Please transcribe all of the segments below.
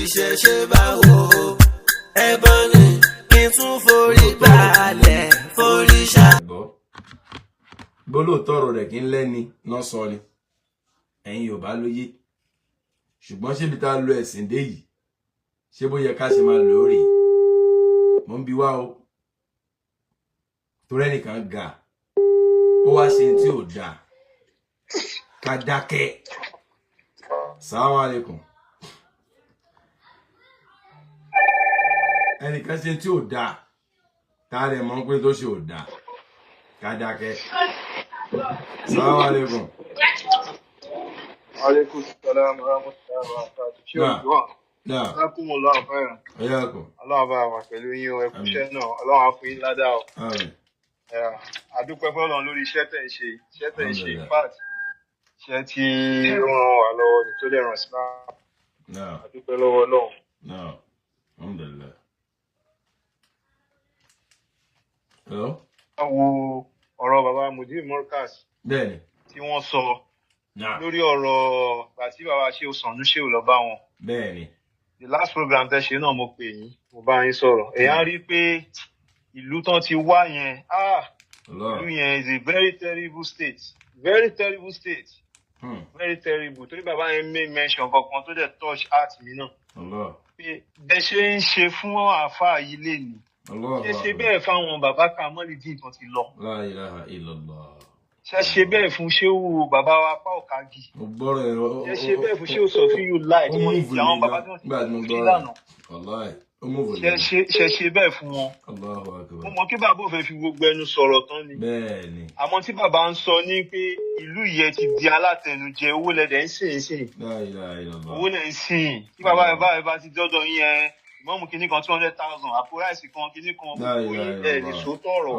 ìṣẹ̀ṣe báwo ẹ̀gbọ́n ni kí n tún forí balẹ̀ forí ṣá. gbólóòtọ́ ọ̀rọ̀ rẹ̀ kí n lẹ́ni náà sọ ni ẹ̀yin Yorùbá ló yé ṣùgbọ́n ṣébi tá a lo ẹ̀sìn dé yìí ṣé bó yẹ ká ṣe máa lò ó rèé mo ń bi wá o torí ẹnìkan ga ó wá ṣe tí ò dáa ká dákẹ́. Assalamu alaikum. ẹnìkan ṣe tí ò dáa tá a rẹ̀ mọ́ pé tó ṣe ò dáa ká dákẹ́. Assalamu alaikum. Alaikum salam wa rahmatullahi wa barakatuh. Ṣé o gbọ́? Jazakumullahu khairan. Ọlọ́run bá wà pẹ̀lú yín o, ẹ kú iṣẹ́ náà, Ọlọ́run á fún yín ládàá o. Àdúpẹ́ fọ́lọ́run lórí iṣẹ́ tẹ̀ ń ṣe, in fact, iṣẹ́ tí ó ràn wá lọ́wọ́ ni tó lè ràn sí máa. Àdúpẹ́ lọ́wọ́ Ọlọ́run. Alhamdulillah. Hello? Wọ́n wo ọ̀rọ̀ bàbá Mudir Morkas Bẹ́ẹ̀ni. tí wọ́n sọ lórí ọ̀rọ̀ àti bàbá ṣé o sànú ṣé o lọ bá wọn. Bẹ́ẹ̀ni. The last program tẹ́ ṣe náà mo pè yín, mo bá yín sọ̀rọ̀. Èèyàn rí pé ìlú tán ti wá yẹn, ìlú yẹn is a very terrible state. Very terrible state. Very terrible. Torí bàbá yẹn make mention kankan tó dẹ̀ touch heart mi náà. Pé bẹ́ẹ̀ ṣe ń ṣe fún àáfàá yìí lè ní. Ṣe bẹ́ẹ̀ fáwọn bàbá Kamaldeen tán ti lọ. La ilaha illallah. Ṣe bẹ́ẹ̀ fún Ṣéhù bàbá wa pa Ọ̀kágì. Ṣe bẹ́ẹ̀ fún Ṣéhù Sọ̀fíyù láì tí wọ́n ti àwọn bàbá tí wọ́n ti fi lánàá. Ṣe bẹ́ẹ̀ fún wọn. Mo mọ̀ kí bàbá ò fẹ́ fi gbogbo ẹnu sọ̀rọ̀ tán ni. Àmọ́ tí bàbá ń sọ ní pé ìlú yẹn ti di alátẹnujẹ, owó lẹ́dẹ̀ ń sìn. Owó lẹ́ ń sìn. Tí bàbá ẹ̀ bá ti dọ́dọ̀ yín ẹ ìmọ̀mù kìíní kan 200,000 àpò ráìsì kan kìíní kan gbogbo yín ẹ̀ ní sòótọ́ ọ̀rọ̀.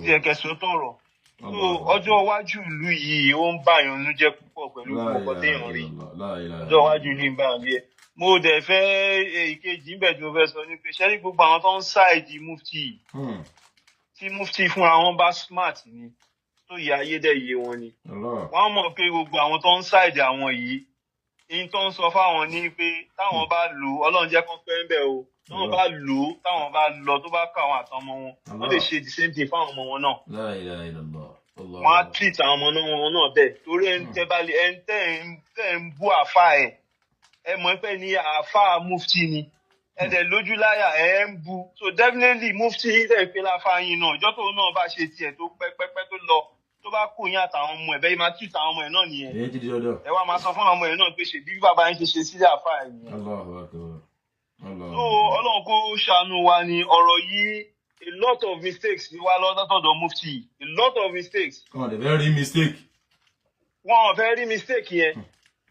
Tí ẹ̀kẹ́ sòótọ́ ọ̀rọ̀. So ọjọ́ iwájú ìlú yìí ó ń báyọ̀ nínú jẹ́ púpọ̀ pẹ̀lú gbogbo téèyàn rí. Ọjọ́ iwájú ìlú ń báyọ̀ rí ẹ̀. Mo dẹ̀ fẹ́ ìkejì ń bẹ̀ tí mo fẹ́ sọ ní pé ṣẹ́rí gbogbo àwọn tó ń ṣáìdì mufti tí mufti fúnra wọn bá smart ni tó yẹ ayédèyé wọn ni. Wọ́n mọ̀ pé gbogbo àwọn tó ń ṣáìdì àwọn yìí in tó ń sọ fáwọn ní pé táwọn bá lò Ọlọ́run jẹ́ kán pẹ́ ń bẹ̀ o táwọn bá lò táwọn bá lọ tó bá kọ àwọn àtọmọ wọn wọ́n lè ṣe the same thing fáwọn ọmọ wọn náà. Wọ́n á treat àwọn ọmọ wọn náà bẹ́ẹ̀ torí ẹni tẹ́ ń bú àáfà ẹ̀ ẹ mọ̀ pé ní àáfà mufti ni ẹ dẹ̀ lójú láyà ẹ ń bú so definitely mufti ẹ̀ pé láfa yín náà ìjọ́ tóun náà bá ṣe tiẹ̀ tó pẹ́pẹ́pẹ́ tó lọ tó bá kó yín àtàwọn ọmọ ẹ̀ bẹ́ẹ̀ máa treat àwọn ọmọ ẹ̀ náà nìyẹn ẹ wá máa sọ fún àwọn ọmọ ẹ̀ náà pé ṣe bí bàbá yín ṣe sílẹ̀ àáfà ẹ̀ nìyẹn. So Ọlọ́run kó ṣàánú wa ni ọ̀rọ̀ yìí a lot of mistakes ni wá lọ́dọ̀tọ̀dọ̀ mufti a lot of mistakes. Wọ́n ò fẹ́ rí mistake. Wọ́n ò fẹ́ rí mistake yẹn.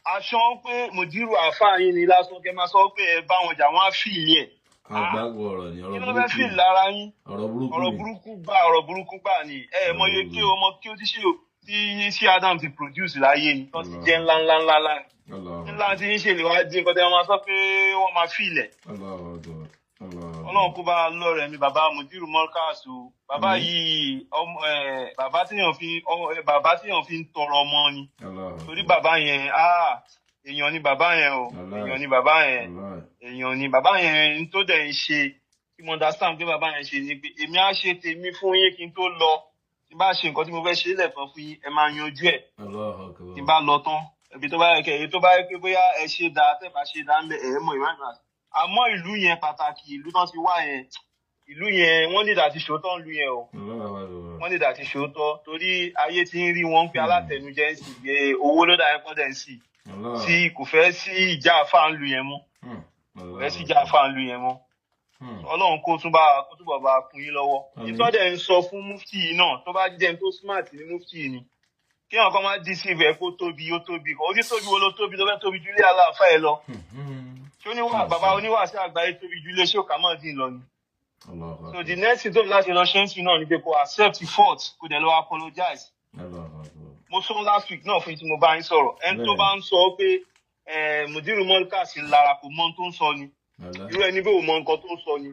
Aṣọ pé Mudiru àáfàá yín ni lásán kẹ́ máa sọ pé ẹ bá wọn jà wọ́n á fìlì ẹ̀. Àgbàgbọ́ ọ̀rọ̀ ni ọ̀rọ̀ burúkú. Kí ló fẹ́ fìlì lára yín? Ọ̀rọ̀ burúkú gbà ni. Ẹ mọ iye kí ọmọ kí ó ti ṣe Adam ti produce láyé ni. Wọ́n ti jẹ́ ńlá. Ńlá tí ń ṣe lè wá dín nǹkan tẹ́ wọ́n máa sọ pé wọ́n máa fìlẹ̀. Ọlọ́run kó bá lọ́rẹ̀ mi bàbá Mudiru Morkas o. Bàbá yìí bàbá tíyàn fi ń tọrọ ọmọ ni. Torí bàbá yẹn èèyàn ni bàbá yẹn o. Èèyàn ni bàbá yẹn tó dẹ̀ ń ṣe tí mo understand pé bàbá yẹn ṣe ni pé èmi á ṣe tèmi fún yín kí n tó lọ. Tí bá ṣe nǹkan tí mo fẹ́ ṣe lẹ́tọ̀ọ́ fún yín ẹ máa yanjú ẹ̀. Tí bá lọ tán ẹbí tó bá yẹ pé bóyá ẹ ṣe dáa tẹ́ bá ṣe dáa ń bẹ ẹ̀ mọ̀ ìwádìí. Àmọ́ ìlú yẹn pàtàkì ìlú tán ti wá yẹn ìlú yẹn wọ́n lè dàti ṣòótọ́ ìlú yẹn o. Wọ́n lè dàti ṣòótọ́ torí ayé ti ń rí wọn pé alátẹnujẹ ń sì gbé owó ló dà ẹ̀kọ́ dẹ̀ ń sì tí kò fẹ́ sí ìjà àfáà ń lu yẹn mọ́. Kò fẹ́ sí ìjà àfáà ń lu yẹn mọ́. Ọlọ́run kó túbọ̀ bá kún yín lọ́wọ́. Ìtọ́dẹ̀ ń sọ fún mufti yìí náà tó bá jẹ́ tó smart ní mufti yìí ni. Kí àwọn kan máa deceive ẹ kó tóbi ó tóbi orí tóbi wo ló tóbi tó fẹ́ tóbi jù lé aláàfáà ẹ lọ. Ṣé bàbá oníwàásù àgbáyé tóbi jù lé Ṣéhù Kamaldeen lọ ni. So the next thing tó láti lọ ṣe ń sìn náà ni pé kó accept the fault kó dẹ̀ lọ apologize. Mo sọ last week náà fún tí mo bá ń sọ̀rọ̀ ẹni tó bá ń sọ pé Mudiru Morkas lára kò mọ ohun tó ń sọ ni irú ẹni bẹ́ẹ̀ ò mọ nǹkan tó ń sọ ni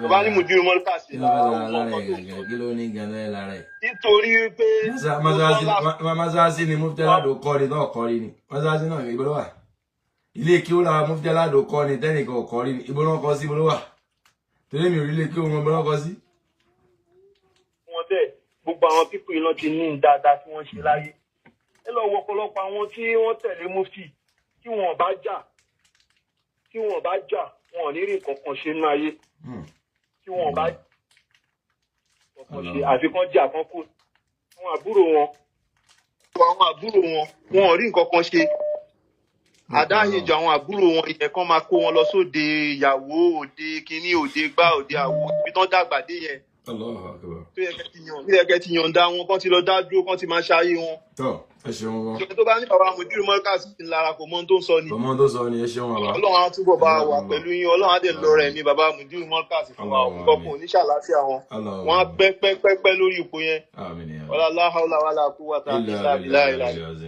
tó bá ní Mudiru Morkas lára ò mọ nǹkan tó ń sọ. Kí ló ní gan-an lára ẹ̀? Nítorí pé mọ́sáàsì ni Mufti Aládò kọ́ni náà kọ́ni ni mọ́sáàsì náà ìgbẹ́ ló wà. ilé kí ó la Mufti Aládò kọ́ ni tẹ́nìkan ò kọ́ rí ni ibo náà kọ́ sí ibo ló wà torí mi ò rí ilé kí ó wọn ibo náà kọ́ sí. wọn bẹ́ẹ̀ gbogbo àwọn pípọ̀ iná ti ní dáadáa tí wọ́n ṣe láyé ẹ lọ wọ ọ̀pọ̀lọpọ̀ àwọn tí wọ́n tẹ̀lé Mufti tí wọ́n bá jà wọn ò ní rí nǹkan kan ṣe nínú ayé tí wọ́n bá nǹkan ṣe àfikún jà kan kù àwọn àbúrò wọn wọn ò rí nǹkan kan ṣe àdáhìnjọ àwọn àbúrò wọn ìyẹn kan máa kó wọn lọ sóde ìyàwó òde kínní òde gbá òde àwo ibi tán dàgbà dé yẹn tó yẹ kẹ́ ti yànda wọn kán ti lọ dá dúró kán ti máa ṣayé wọn. ẹ ṣeun wọn. ìṣòro tó bá ní bàbá Mudiru Markaz lára kò mọ ohun tó ń sọ ni. kò mọ ohun tó ń sọ ni ẹ ṣeun bàbá. Ọlọ́run á túbọ̀ bá wà pẹ̀lú yín Ọlọ́run á dẹ̀ lọ rẹ̀ ní bàbá Mudiru Markaz fún wa òkùnkọ̀kùn oníṣàlàáfíà wọn. wọ́n á pẹ́ lórí ipò yẹn. la hawla wala quwwata illa billah.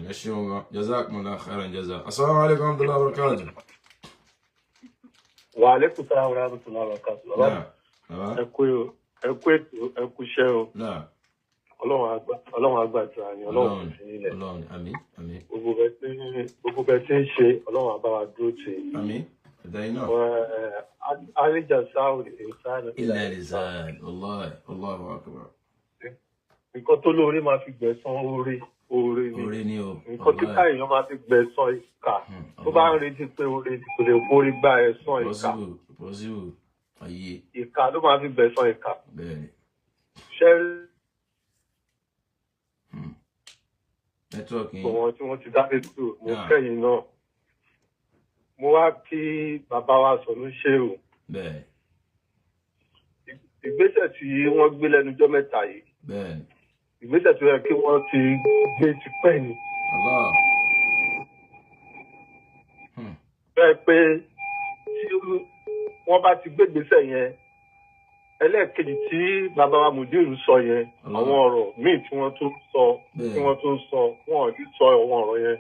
ẹ ṣeun wọn jazakumullahu khairan jaza. Assalamu alaikum warahmatullahi wabarakatuh. Wa alaikum salaam wa rahmatullahi wa barakatuh. ẹ kú ètò ẹ kú iṣẹ́ o. Ọlọ́run àgbàdúrà ni Ọlọ́run fi nílẹ̀. Àmín. Gbogbo bẹ́ẹ̀ tí ń ṣe Ọlọ́run àbá wa dúró tì. Àmín. ẹ̀dáyìn náà. àríjà sáwùdì ìsáàlì. ilẹ̀ ìsáàlì Allahu akbar. nǹkan tó lóore máa fi gbẹ̀san oore ni o. nǹkan tí káyọ̀ máa fi gbẹ̀san ìkà tó bá ń retí pé oore kò lè borí gbá ẹ̀san ìkà. possible ayé. ìkà ló máa fi gbẹ̀san ìkà. bẹ́ẹ̀ni. ṣẹ́rí. nẹ́tíwọ́ọ̀kì yìí. àwọn tí wọ́n ti dá ètò mo kẹ́yìn náà. mo wá kí bàbá wa Sọ̀nù Ṣéhù. bẹ́ẹ̀. ìgbésẹ̀ tí wọ́n gbé lẹ́nujọ́ mẹ́ta yìí. bẹ́ẹ̀. ìgbésẹ̀ tó yẹ kí wọ́n ti gbé tipẹ́ ni. bẹ́ẹ̀ pé tí wọ́n bá ti gbé ìgbésẹ̀ yẹn ẹlẹ́ẹ̀kejì tí bàbá wa Mudiru sọ yẹn àwọn ọ̀rọ̀ míì tí wọ́n tún sọ wọn ò ní sọ àwọn ọ̀rọ̀ yẹn.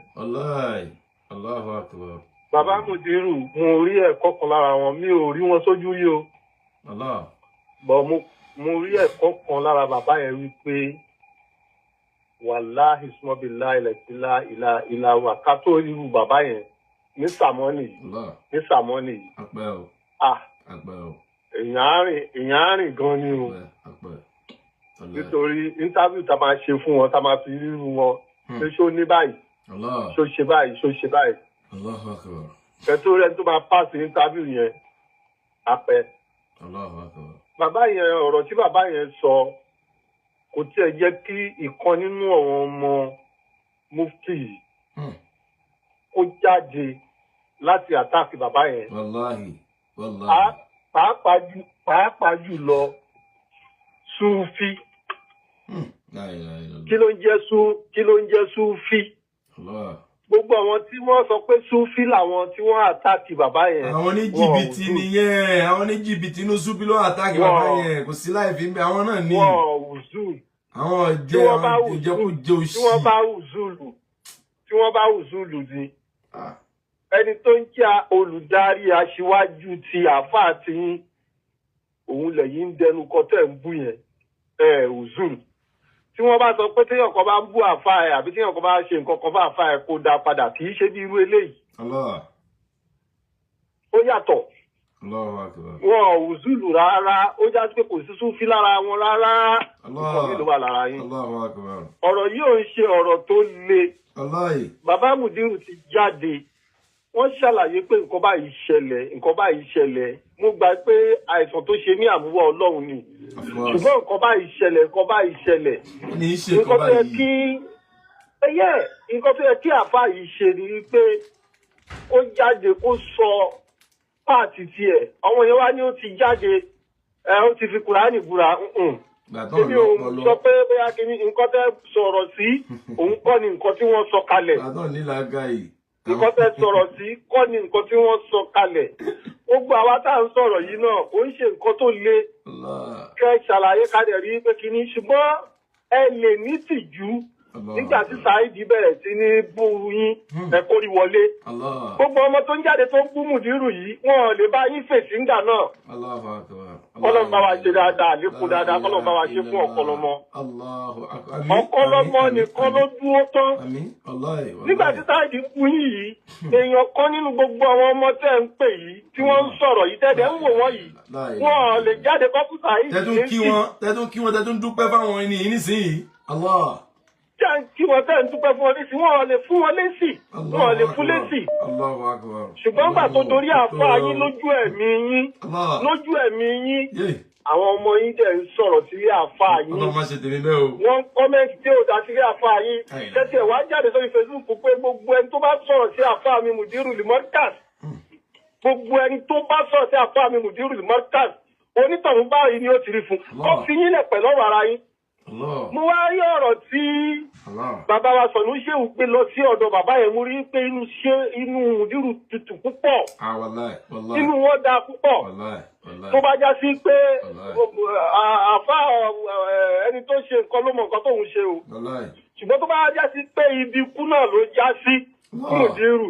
Allahu akbar. bàbá Mudiru mo rí ẹ̀kọ́ kan lára wọn mi ò rí wọn sójú rí o. bọ̀ mo rí ẹ̀kọ́ kan lára bàbá yẹn wípé wàláhì sùmọ́bìlá ilẹ̀ ìlà wà ká tó irú bàbá yẹn ní sàmọ́nì yìí. àpẹ́ o. èèyàn àárín gan ni o. nítorí íńtábíù tá a máa ṣe fún wọn tá a máa fi rírú wọn pé ṣó ní báyìí ṣó ṣe báyìí. kẹtó rẹ tó máa pàṣẹ íńtábíù yẹn apẹ. bàbá yẹn ọ̀rọ̀ tí bàbá yẹn sọ kò tiẹ̀ jẹ́ kí ìkan nínú àwọn ọmọ mufti yìí kó jáde láti àtàkì bàbá yẹn. pàápàá jùlọ Súfí. kí ló ń jẹ́ Súfí? gbogbo àwọn tí wọ́n sọ pé Súfí làwọn tí wọ́n àtàkì bàbá yẹn. àwọn ní jìbìtì nìyẹn àwọn ní jìbìtì inú Súfí ló àtàkì bàbá yẹn kò sí láì fi ń bẹ àwọn náà ní. wọ́n wùzú. àwọn ìjẹkújẹ òṣì. tí wọ́n bá wùzúlù ni. ẹni tó ń jẹ́ olùdarí aṣíwájú ti àáfàá tí òun lẹ́yìn ń dẹnu kọtẹ́ ń bú yẹn wùzúlù. tí wọ́n bá sọ pé téèyàn kan bá ń bú àáfàá ẹ̀ àbí téèyàn kan bá ṣe nǹkan kan fún àáfàá ẹ̀ kó dá padà kì í ṣe bí irú eléyìí. ó yàtọ̀. wọn ò wùzúlù rárá ó já sí pé kò sí Súfí lára wọn rárá. nǹkan mi ló wà lára yín. ọ̀rọ̀ yìí ò ń ṣe ọ̀rọ̀ tó le. bàbá Mudiru ti jáde wọ́n ṣàlàyé pé nǹkan báyìí ṣẹlẹ̀ mo gbà pé àìsàn tó ṣe ní àmúwá Ọlọ́run ni ṣùgbọ́n nǹkan báyìí ṣẹlẹ̀ nǹkan tó yẹ kí àfáà yìí ṣe ni wípé ó jáde kó sọ páàtì tiẹ̀ àwọn yẹn wá ní ó ti jáde ó ti fi Kùránì búra èmi ò sọ pé bóyá kí ni nǹkan tẹ́ sọ̀rọ̀ sí òun kọ́ ni nǹkan tí wọ́n sọ kalẹ̀. nǹkan tẹ́ sọ̀rọ̀ sí kọ́ ni nǹkan tí wọ́n sọ kalẹ̀. gbogbo àwa tá à ń sọ̀rọ̀ yìí náà ó ń ṣe nǹkan tó le. kẹ́ ṣàlàyé kalẹ̀ rí pé kí ni ṣùgbọ́n ẹ lè ní tìjú nígbà tí Saheed bẹ̀rẹ̀ sí ní bú yín ẹ kórí wọlé. gbogbo ọmọ tó ń jáde tó ń bú Mudiru yìí wọn ò lè bá yín fèsì ńgbà náà. kọ́lọ́n bá wa ṣe dáadáa lékún dáadáa kọ́lọ́n bá wa ṣe fún ọ̀kọ́lọ́mọ. ọ̀kọ́lọ́mọ nìkan ló dúró tán. nígbà tí Saheed kú yìí èèyàn kan nínú gbogbo àwọn ọmọ tẹ́ ń pè yìí tí wọ́n ń sọ̀rọ̀ yìí tẹ́lẹ̀ ń wò wọ́n yìí wọ́n lè jáde kọ́kú Saheed. tẹ́tún kí wọn tẹ́tún dúpẹ́ fáwọn ẹni yìí nísìnyí. kí wọ́n tẹ́ ń dúpẹ́ fún wọn nísìnyí wọ́n lè fún wọn lésì wọ́n lè fún lésì. ṣùgbọ́n gbà tó torí àfa yín lójú ẹ̀mí yín àwọn ọmọ yín dẹ̀ ń sọ̀rọ̀ sílé àfa yín. wọ́n kọ́mẹ́ntì tí ò dá sílé àfa yín. tẹ́tí ẹ̀ wá jáde sórí Facebook pé gbogbo ẹni tó bá sọ̀rọ̀ sí àfa mi Mudiru Limorkas gbogbo ẹni tó bá sọ̀rọ̀ sí àfa mi Mudiru Limorkas onítọ̀hún báyìí ni ó ti rí fún. ó fi yín lẹ̀ pẹ̀lú ọ̀rọ̀ ara yín. mo wá rí ọ̀rọ̀ tí bàbá wa Sọ̀nù Ṣéhù gbé lọ sí ọ̀dọ̀ bàbá yẹn mo rí pé inú Mudiru tutù púpọ̀ inú wọn dáa púpọ̀ tó bá já sí pé àfa ẹni tó ṣe nǹkan ló mọ nǹkan tóun ṣe o ṣùgbọ́n tó bá já sí pé ibi ikú náà ló já sí fún Mudiru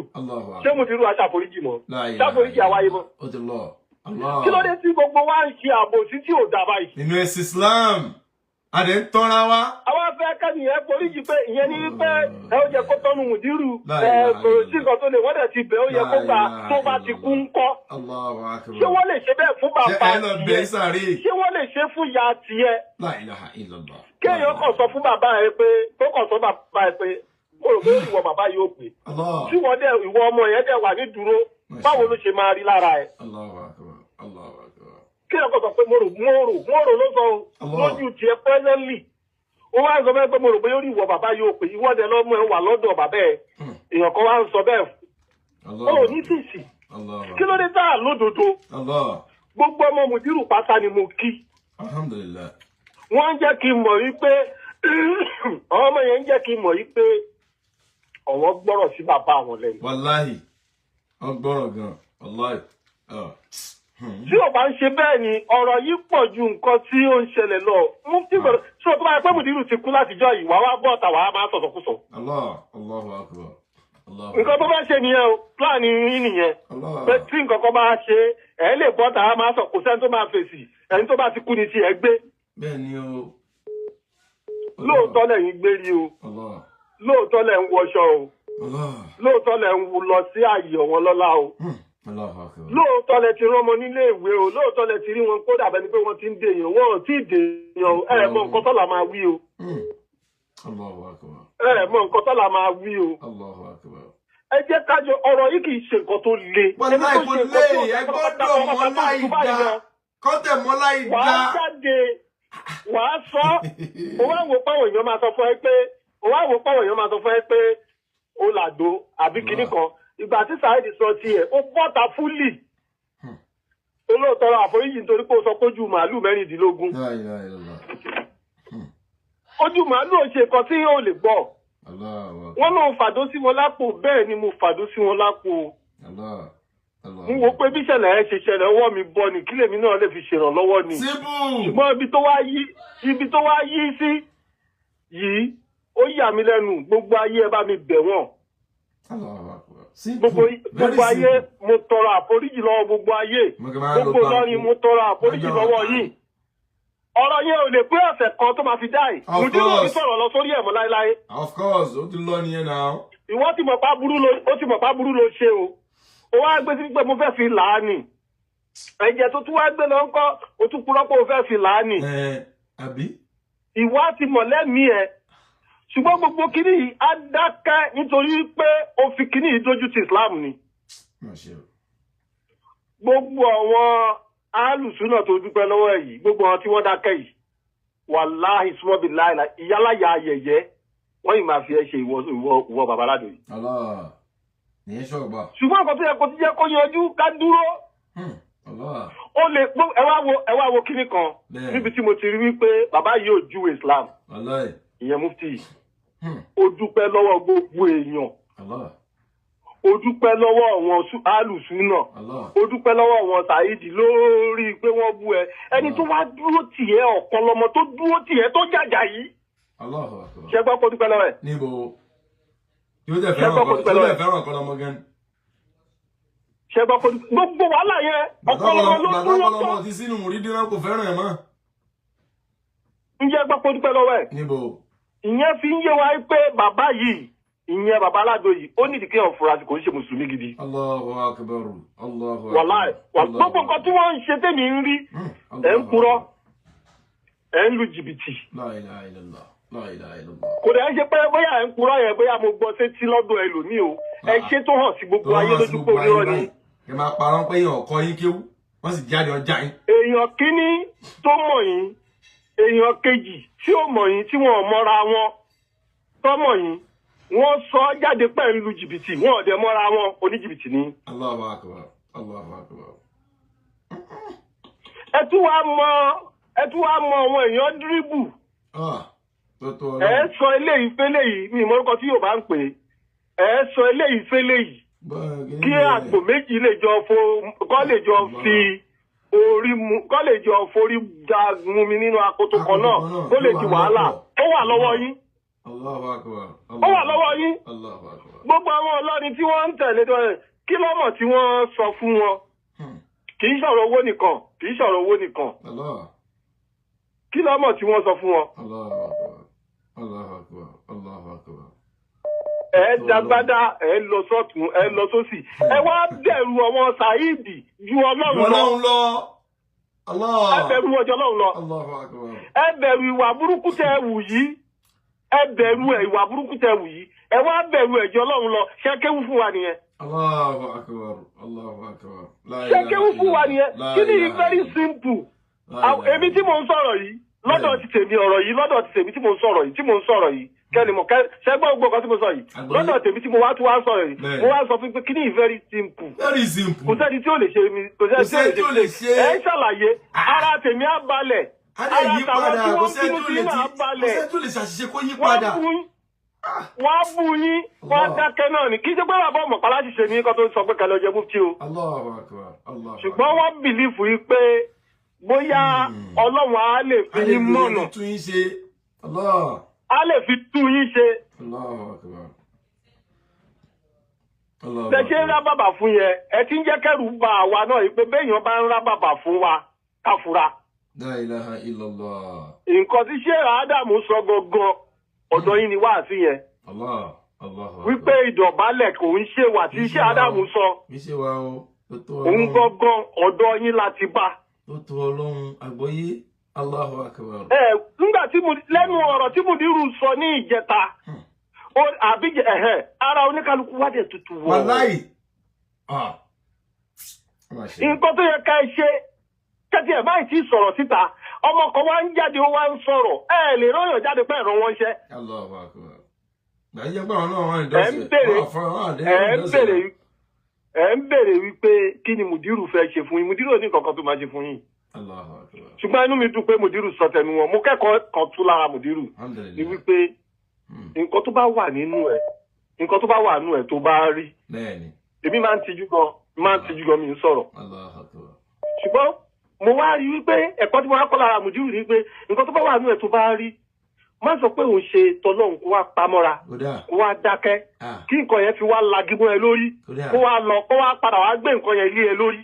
ṣé Mudiru aṣàforíjì mọ́ ṣàforíjì àwáyé mọ́ kí ló dé tí gbogbo wa ń ṣe àbòsí tí ò dá báyìí. nínú ẹ̀sìn Islam adé ń tọ́ra wa. àwọn afẹ́ kẹ́niyàn foríjì pé ìyẹn ní pé ẹ ó yẹ kó tọ́nu Mudiru kò sí nǹkan tó lè wọ́n dẹ̀ ti bẹ̀ ó yẹ kó gbà tó bá ti kú ń kọ́. ṣé wọ́n lè ṣe bẹ́ẹ̀ fún bàbá tiẹ̀ ṣé wọ́n lè ṣe fún ìyá tiẹ̀. kéèyàn kàn sọ fún bàbá ẹ pé tó kàn sọ bàbá ẹ pé mo rò pé ìwọ bàbá yóò pè tí wọ́n dẹ̀ ìwọ ọmọ yẹn dẹ̀ wà ní dúró báwo ló ṣe máa rí lára ẹ. kí ẹ kọ́ sọ pé mo rò ló sọ lójú tiẹ̀ presently ó wá ń sọ bẹ́ẹ̀ pé mo rò pé yóò rí ìwọ bàbá yóò pè ìwọ́dẹ lọ́mọ ẹ wà lọ́dọ̀ bàbá ẹ èèyàn kan wá ń sọ bẹ́ẹ̀ ó ní fèsì kí ló dé tá a lódodo gbogbo ọmọ Mudiru pátá ni mo kí wọ́n ń jẹ́ kí n mọ̀ wípé àwọn ọmọ yẹn ń jẹ́ kí n mọ̀ wípé ọ̀wọ́ gbọ́rọ̀ sí bàbá àwọn lẹ́nu. wàláhì wọ́n gbọ́rọ̀ gan-an wàláhì. tí ò bá ń ṣe bẹ́ẹ̀ ni ọ̀rọ̀ yìí pọ̀ ju nǹkan tí ó ń ṣẹlẹ̀ lọ mufti gbọ́dọ̀ tí o tó bá yẹ pé Mudiru ti kú látijọ́ yìí wàá wá bọ́ ọ̀tà wàá máa sọ̀sọ̀kúsọ. Allahu akbar. nǹkan tó bá ṣe nìyẹn o pílánì yín nìyẹn pé tí nǹkan kan bá ṣe ẹ̀ lè bọ́ ọ̀tà wàá máa sọ kò sẹ́ni tó máa fèsì ẹni tó bá ti kú ni tiẹ̀ gbé. bẹ́ẹ̀ ni o. lóòótọ́ lẹ́yìn gbé rí o lóòótọ́ lẹ́ ń wọṣọ o lóòótọ́ lẹ́ ń lọ sí ààyè ọ̀wọ́n lọ́lá o lóòótọ́ lẹ ti rán ọmọ nílé ìwé o lóòótọ́ lẹ ti rí wọn kó dàbẹ́ ni pé wọ́n ti ń dèèyàn wọ́n ò tí ì dèèyàn ẹ mọ nǹkan tọ́lá máa wí o ẹ mọ nǹkan tọ́lá máa wí o ẹ jẹ́ kájọ ọ̀rọ̀ yìí kì í ṣe nǹkan tó le. wọ́n láì kò lè ẹ gbọ́dọ̀ mọ́ láì dá kọ́tẹ̀ mọ́ láì dá. wàá jáde wàá sọ ó wá wò páwọn èèyàn máa sọ fún ẹ pé ó làdó àbí kinní kan ìgbà tí Saheed sọ tiẹ̀ ó bọ́ta fúlì olóòótọ́ àforíjì nítorí pé ó sọ pé ojú màálù 16. ojú màálù ò ṣe nǹkan tí yóò lè gbọ́ wọ́n náà fàdó sí wọn lápò bẹ́ẹ̀ ni mo fàdó sí wọn lápò mo wò pé bí ìṣẹ̀lẹ̀ ẹ ṣe ṣẹlẹ̀ ọwọ́ mi bọ́ ni kí lèmi náà lè fi ṣèrànlọ́wọ́ ni ṣùgbọ́n ibi tó wá yí sí yìí ó yà mí lẹ́nu gbogbo ayé ẹ bá mi bẹ̀ wọ́n gbogbo ayé mo tọrọ àforíjì lọ́wọ́ gbogbo ayé gbogbo lọ́rin mo tọrọ àforíjì lọ́wọ́ yìí ọ̀rọ̀ yẹn ò lè pé ọ̀sẹ̀ kan tó máa fi dáì Mudiru ò ní sọ̀rọ̀ lọ sórí ẹ̀mọ́ láéláé. of course ó ti lọ nìyẹn náà. ìwọ ti mọ̀ pa burú ló ṣe o ó wá gbé sí pé mo fẹ́ fi làánì ẹ̀jẹ̀ tó tún wá gbé lọ ńkọ́ ó tún purọ́ pé o fẹ́ fi làánì. àbí. ìwọ ti mọ̀ lẹ́mìí ẹ̀ ṣùgbọ́n gbogbo kìíní yìí á dákẹ́ nítorí pé ó fi kìíní yìí dójú ti Islam ni. gbogbo àwọn alùsùnà tó dúpẹ́ lọ́wọ́ ẹ̀ yìí gbogbo àwọn tí wọ́n dákẹ́ yìí wàláhì sùmọ́bì láìla ìyálàyà ayẹyẹ wọ́n yìí máa fi ẹ́ ṣe ìwọ babaládò yìí. ṣùgbọ́n nǹkan tó yẹ kó ti jẹ́ kó yanjú ká dúró. ó lè ẹ wá wo kíní kan níbi tí mo ti rí wípé bàbá yìí ò ju Islam ìyẹn mufti ó dúpẹ́ lọ́wọ́ gbogbo èèyàn ó dúpẹ́ lọ́wọ́ àwọn alùsùnà ó dúpẹ́ lọ́wọ́ àwọn Saheed lórí pé wọ́n bú ẹ ẹni tó wá dúró tiẹ̀ ọ̀kan lọ́mọ tó dúró tiẹ̀ tó jàjà yìí ṣe gbọ́ kó dúpẹ́ lọ́wọ́ ẹ̀. níbo yóò tẹ̀ fẹ́ràn ọ̀kan lọ́mọ gan. ṣe gbọ́ kó gbogbo wàhálà yẹn ọ̀pọ̀lọpọ̀ ló kú lọ́pọ̀. bàbá ti sínú mùrídìí kò fẹ́ràn ẹ̀ mọ́. ǹjẹ́ gbọ́ kó dúpẹ́ lọ́wọ́ ẹ̀. níbo. ìyẹn fi ń yé wa pé bàbá yìí ìyẹn bàbá aládò yìí ó nídìí kí wọn fura sí kò ń ṣe mùsùlùmí gidi. Allahu akbar. Allahu akbar. wàláì gbogbo nǹkan tí wọ́n ń ṣe tèmi ń rí ẹ̀ ń purọ́ ẹ̀ ń lu jìbìtì. La ilaha illallah. La ilaha illallah. kò dẹ̀ ń ṣe pé bóyá ẹ̀ ń purọ́ yẹn bóyá mo gbọ́ sétí lọ́dọ̀ ẹlòmíì o ẹ ṣe tó hàn sí gbogbo ayé lójú pé onírọ́ ni. ẹ máa parọ́ pé èèyàn ọkọ yín kéwú wọ́n sì jáde ọjà yín. èèyàn kíní tó mọ̀ yín èèyàn kejì tí ó mọ̀ yín tí wọ́n mọ́ra wọn tó mọ̀ yín wọ́n sọ jáde pẹ̀lú jìbìtì wọn ò dẹ̀ mọ́ra wọn oníjìbìtì ni. Allahu akbar. Allahu akbar. ẹ tún wá mọ àwọn èèyàn díríbù. ẹ sọ eléyìí fẹ́lẹ́ yìí mi ìmọ̀rúkọ tí yóò bá ń pè é ẹ sọ eléyìí fẹ́lẹ́ yìí kí àgbò méjì lè jọ fi orí mu kọ́ lè jọ forí da mú mi nínú akoto kan náà ó lè di wàhálà ó wà lọ́wọ́ yín. Allahu akbar. ó wà lọ́wọ́ yín. Allahu akbar. gbogbo àwọn ọlọ́ni tí wọ́n ń tẹ̀lé kí lọ́mọ̀ tí wọ́n sọ fún wọn kì í sọ̀rọ̀ owó nìkan kì í sọ̀rọ̀ owó nìkan kí lọ́mọ̀ tí wọ́n sọ fún wọn. Allahu akbar. Allahu akbar. Allahu akbar. ẹ dàgbádá ẹ lọ sọ́tún ẹ lọ sósì ẹ wá bẹ̀rù ọmọ Saheed ju Ọlọ́run lọ. ẹ bẹ̀rù ọjọ́ Ọlọ́run lọ. Allahu akbar. ẹ bẹ̀rù ìwà burúkú tẹ wù yìí ẹ bẹ̀rù ìwà burúkú tẹ wù yìí ẹ wá bẹ̀rù ẹ̀jọ́ Ọlọ́run lọ ṣé kéwú fún wa nìyẹn. Allahu akbar. Allahu akbar. ṣé kéwú fún wa nìyẹn kí ni very simple èmi tí mò ń sọ̀rọ̀ yìí lọ́dọ̀ ti tèmi ọ̀rọ̀ yìí lọ́dọ̀ ti tèmi tí mò ń sọ̀rọ̀ yìí kẹ́ni mo ṣẹ́gbọ́n gbogbo kan tí mo sọ yìí lọ́dọ̀ tèmi tí mo wá tún wá sọ̀rọ̀ yìí mo wá sọ fún pé kí ni very simple. Very simple. kò sẹ́ni tí ó lè ṣe mi kò sẹ́ni tí ó lè ṣe ẹ ń ṣàlàyé ara tèmi á balẹ̀ ara tàwọn tí wọ́n bínú sí náà á balẹ̀ wọ́n á bú yín wọ́n á dákẹ́ náà ni kí ṣe pé bàbá ọmọ pàlá ṣiṣẹ́ ní kó tó sọ pé kẹlẹ́ ọjọ́ mufti o. ṣùgbọ́n wọ́n bìlífù yìí pé bóyá Ọlọ́run á lè fi yín mọ̀nà á lè fi tú yín ṣe. Ṣé ṣe ń rá bàbà fún yẹn ẹ ti ń jẹ́ kẹ́rù bà àwa náà yìí pé béèyàn bá ń rá bàbà fún wa káfura. La ilaha illallah. nǹkan tí ṣé Ádámù sọ gangan ọ̀dọ̀ yín ni wá sí yẹn. wípé ìdọ̀bálẹ̀ kò ń ṣe wà tí ṣé Ádámù sọ. òun gangan ọ̀dọ̀ yín láti bá. Tó tó Ọlọ́run àgbọ́yé. Allahu akbar. Nígbà tí lẹ́nu ọ̀rọ̀ tí Mùdírù sọ ní ìjẹta ara oníkálukú wádẹ̀ tutù wọ̀. Wàláì. nǹkan tó yẹ ká ẹ ṣe kẹ́tì ẹ̀ báyìí tí sọ̀rọ̀ síta ọmọ kan wá ń jáde ó wá ń sọ̀rọ̀ ẹ lè rọ́yàn jáde pẹ́ ẹ̀rọ wọn ṣẹ́. Allahu akbar. gbàyẹ́ pé àwọn náà wọ́n ń dọ́sẹ̀ ẹ̀ ń béèrè wípé kí ni Mùdírù fẹ́ ṣe fún yín Mùdírù ò ní kankan tó máa ṣe fún yín. ṣùgbọ́n inú mi dùn pé Mùdírù sọ tẹnu wọn mo kẹ́kọ̀ọ́ kan tún lára Mùdírù ni wípé nǹkan tó bá wà nínú ẹ̀ tó bá rí èmi máa ń tijú gan mi ń sọ̀rọ̀ ṣùgbọ́n mo wá rí wípé ẹ̀kọ́ tí mo wá kọ́ lára Mùdírù ni pé nǹkan tó bá wà nínú ẹ̀ tó bá rí má sọ pé òun ṣe tọlọ́hun kó wá pamọ́ra kó wá dákẹ́ kí nǹkan yẹn fi wá lagimọ́ ẹ lórí kó wá padà wá gbé nǹkan yẹn lé ẹ lórí.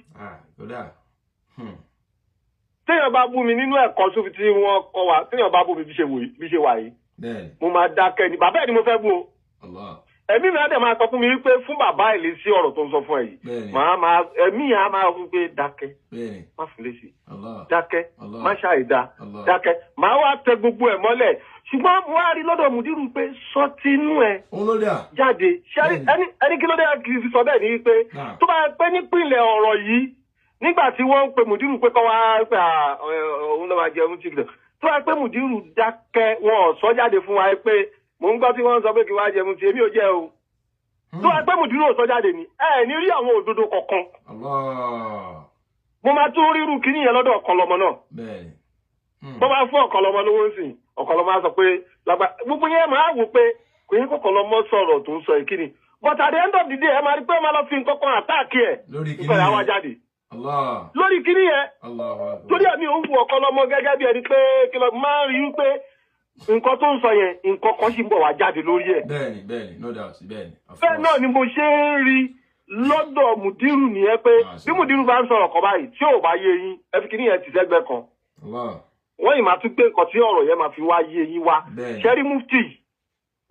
téèyàn bá bú mi nínú ẹ̀kọ́ sófin tí wọ́n kọ́ wa téèyàn bá bú mi bí ṣe wà yìí mo máa dákẹ́ ni bàbá ẹ̀ ni mo fẹ́ bú o. ẹ̀mí mi á dẹ̀ máa sọ fún mi wípé fún bàbá ẹ̀ lè sí ọ̀rọ̀ tó ń sọ fún ẹ yìí ẹ̀mí yẹn á máa fún pé dákẹ́ má fún lè sí dákẹ́ má ṣàìdá dákẹ́ máa wá tẹ gbogbo ẹ̀ mọ́lẹ̀ ṣùgbọ́n mo wá rí lọ́dọ̀ Mùdírù pé sọ tinú ẹ jáde ẹni kí ló dé kì í fi sọ bẹ́ẹ̀ ni wípé tó bá pẹ́ nípìnlẹ̀ ọ̀rọ̀ yìí nígbà tí wọ́n ń pe Mùdírù pé kọ́ wá pé òun ló máa jẹun tí kìlọ̀ tó bá pẹ́ Mùdírù dákẹ́ wọn ò sọ jáde fún wa pé mò ń gbọ́ tí wọ́n sọ pé kí wá jẹun tí èmi ò jẹ́ o tó bá pẹ́ Mùdírù ò sọ jáde ni ẹ ní rí àwọn òdodo kọ̀ọ̀kan mo máa tún rírú kíní yẹn lọ́dọ̀ ọ̀kọ̀lọ́mọ náà bọ́ bá fún ọ̀kọ̀lọ́mọ lówó ń sìn ọ̀kọ̀lọ́mọ á sọ pé gbogbo yẹn máa wò pé kò yẹ kọ̀kọ̀lọ́mọ sọ̀rọ̀ tó ń sọ ìkíni but at the end of the day ẹ máa rí pé ẹ máa lọ fi nǹkan kan àtáàkì ẹ̀ nípa ẹ̀ àwa jáde lórí kíní yẹn torí àmì òun wù ọ̀kọ̀lọ́mọ gẹ́gẹ́ bí ẹni pé kìlọ̀ máa rí pé nǹkan tó ń sọ yẹn nǹkan kan sì ń bọ̀ wá jáde lórí ẹ̀. bẹ́ẹ̀ni no doubt bẹ́ẹ̀ni. bẹ́ẹ̀ náà ni mo ṣe ń rí lọ́dọ̀ mùdírù nìyẹn pé bí mùdírù bá ń sọ̀rọ̀ kan báyìí tí ò bá yé yín ẹ fi kíní yẹn ti sẹ́gbẹ́ kan wọ́n yìí máa tún gbé nǹkan tí ọ̀rọ̀ yẹn máa fi wá yé yín wá ṣẹ́rí mufti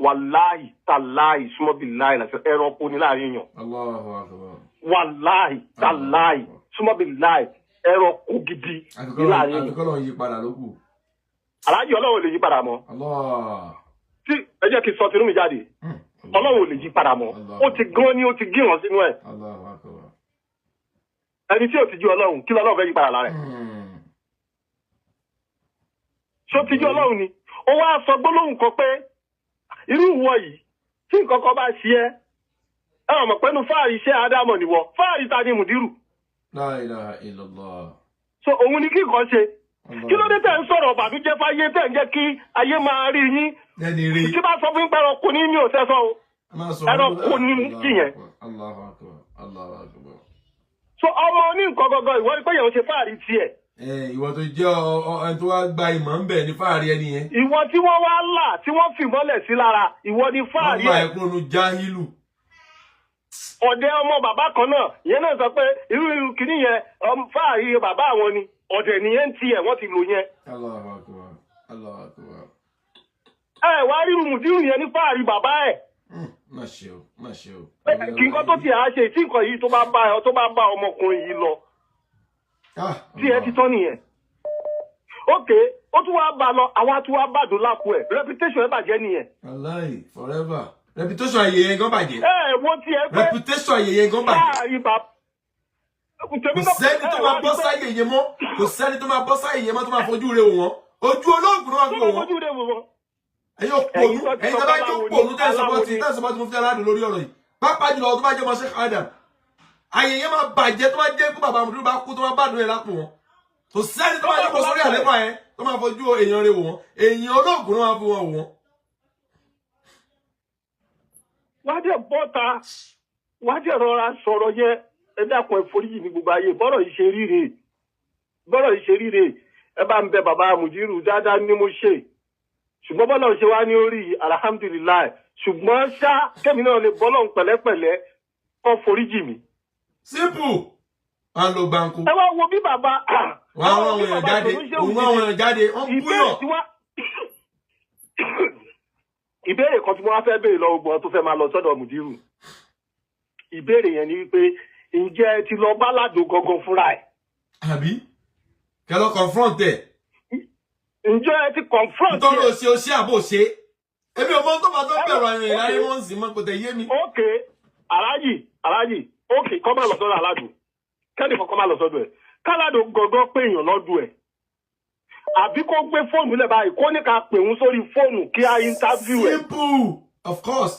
wàláhì tàláhì súnmọ́bìláhì ẹranko ní láàrin yàn wàláhì tàláhì súnmọ́bìláhì ẹranko gidi ní láàrin yàn. àbíkọ́ lọ́n yí padà ló kù. aláàjì ọlọ́run lè yí padà mọ́. tí ẹ jẹ́ kí n sọ tinú mi jáde ọlọ́run lè yí padà mọ́ ó ti gán ní ó ti gíràn sínú ẹ̀. ẹni tí ò ti jí ọlọ́run kí lọ́lọ́run fẹ́ yí padà lára ẹ̀. ṣó ti jí ọlọ́run ni ó wá sọ gbólóhùn kan pé irú ìwọ yìí tí nǹkan kan bá ṣe ẹ ẹ mọ̀ pẹ́nu fáàrí iṣẹ́ ádámọ̀ nìwọ fáàrí ta ni mùdírù. La ilaha illallah. so òun ni kí nǹkan ṣe kí ló dé tẹ̀ ń sọ̀rọ̀ bàbíjẹ́ fáyé tẹ̀ ń jẹ́ kí ayé máa rí yín tí bá sọ fún pẹ́rọ kò ní ò sẹ́sọ́ o ẹ̀rọ kò ní kí yẹn. so ọmọ ní nǹkan gangan ìwọ ni pé yẹn ò ṣe fáàrí tiẹ̀. Ìwọ tó jẹ́ ẹni tó wá gba ìmọ̀ ń bẹ̀ ní fáàrí ẹni yẹn. Ìwọ tí wọ́n wá là tí wọ́n fi mọ́lẹ̀ sí lára ìwọ ni fáàrí ẹ̀. Wọ́n máa ẹ̀kún nu jáhílù. Ọ̀dẹ̀ ọmọ bàbá kan náà ìyẹn náà sọ pé irú kìíní yẹn fáàrí bàbá àwọn ni ọ̀dẹ̀ nìyẹn ń tiẹ̀ wọ́n ti lò yẹn. Allahu akbar, Allahu akbar. Wá rírun mùdírù yẹn ní fáàrí bàbá ẹ̀. Má ṣe o, má ṣe o. Kì í kọ́ tó ti àá ṣe tí nǹkan yìí tó bá bá ọmọkùnrin yìí lọ. Tí ẹ ti tán nìyẹn. Ok, ó tún wá bá lọ, àwa tún wá bàdó lápò ẹ̀. Reputation ẹ bàjẹ́ nìyẹn. Wallahi, forever. Reputation ayẹyẹ gan bàjẹ́. Wọ́n ti ẹ pé. Reputation ayẹyẹ gan bàjẹ́. Kò sẹ́ni tó máa bọ́ sáyé yẹn mọ́. Kò sẹ́ni tó máa bọ́ sáyé yẹn mọ́ tó máa fojú rẹ̀ wò wọ́n. Ojú olóògùn náà fi wò wọ́n. Ẹ̀yin òpònú, ẹ̀yin tó bá jẹ́ òpònú tẹ̀sán mo fi aládùn lórí ọ̀rọ̀ yìí. Pápá jùlọ ọdún bá jẹ́ ọmọ Sheikh Adam. Ayẹyẹ máa bàjẹ́ tó bá jẹ́ kó bàbá àmùdúró bá kú tó máa bàdùn ẹ̀ lápò wọn. Kò sẹ́ni tó máa jókòó sórí àlékọ́ yẹn tó máa fojú èèyàn rẹ̀ wò wọ́n. Èèyàn olóògùn náà máa fi wọn wò wọ́n. Wádìí bọ́ta, wádìí rọra sọ̀rọ̀ yẹn, ẹ dákun ẹ foríjì ní gbogbo ayé, bọ́rọ̀ yìí ṣe ríre, ẹ bá ń bẹ bàbá àmùdírù dáadáa ní mo ṣe. Ṣùgbọ́n bọ́lá ṣe wá ní orí alhamdulilayi, ṣùgbọ́n ṣá kẹ́mi náà lè bọ́lọ̀ pẹ̀lẹ́pẹ̀lẹ́ kọ́ foríjì mi. Simple. Wọ́n lo banku. Ẹ wá wo bí bàbá. Wọ́n àwọn èèyàn jáde. Òun àwọn èèyàn jáde. Wọ́n búyọ̀. Ìbéèrè kan tí mo wá fẹ́ béèrè lọ́wọ́ gbọ́n tó fẹ́ máa lọ sọ́dọ̀ mùdírù. Ìbéèrè yẹn ni wípé ǹjẹ́ ẹ ti lọ bá ládò gangan fúnra ẹ̀? Àbí? Kẹ lọ confront ẹ̀. Ǹjẹ́ ẹ ti confront ẹ̀? Nítorí o ṣe àbò ṣe. Èmi ò mọ tó máa tó bẹ̀rù àwọn èèyàn láyé wọ́n sì mọ́ kò tẹ̀ yé mi. Ok, aláàjì. Ok, kọ́ máa lọ sọ́dọ̀ aládùn. Kẹ́ni kan kọ́ máa lọ sọ́dọ̀ ẹ̀. Káládùn gangan pé èèyàn lọ́dún ẹ̀. Àbí kó gbé fóònù lẹ̀ báyìí, kó ní ká pè wọ́n sórí fóònù kí a interview ẹ̀. Simple, of course.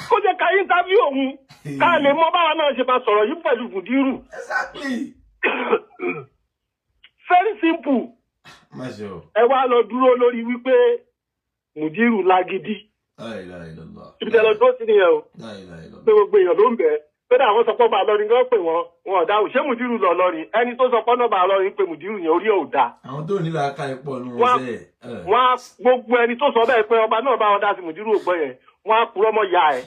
Kó jẹ́ ká interview òun, ká lè mọ báwa náà ṣe máa sọ̀rọ̀ yìí pẹ̀lú mùdírù. Exactly. Very simple. Ẹ wá lọ dúró lórí wípé mùdírù lágídí. Ibi tẹ́lọ tó sí nìyẹn o. Pé gbogbo èèyàn ló ń bẹ̀. Pé àwọn sọpọ́ bá lọ́rin gan pè wọ́n ọ̀dáhùn. Ṣé mùdírù lọ lọ́rin? Ẹni tó sọpọ́ náà bá lọ́rin pé mùdírù yẹn orí ò dá. Àwọn tó nílò aka ipò ọ̀nù wọn sẹ́ẹ̀. Wọ́n gbogbo ẹni tó sọ bẹ́ẹ̀ pé ọba náà bá wọn dá sí mùdírù ògbọ́ yẹn. Wọ́n á purọ́ mọ́ ya ẹ̀.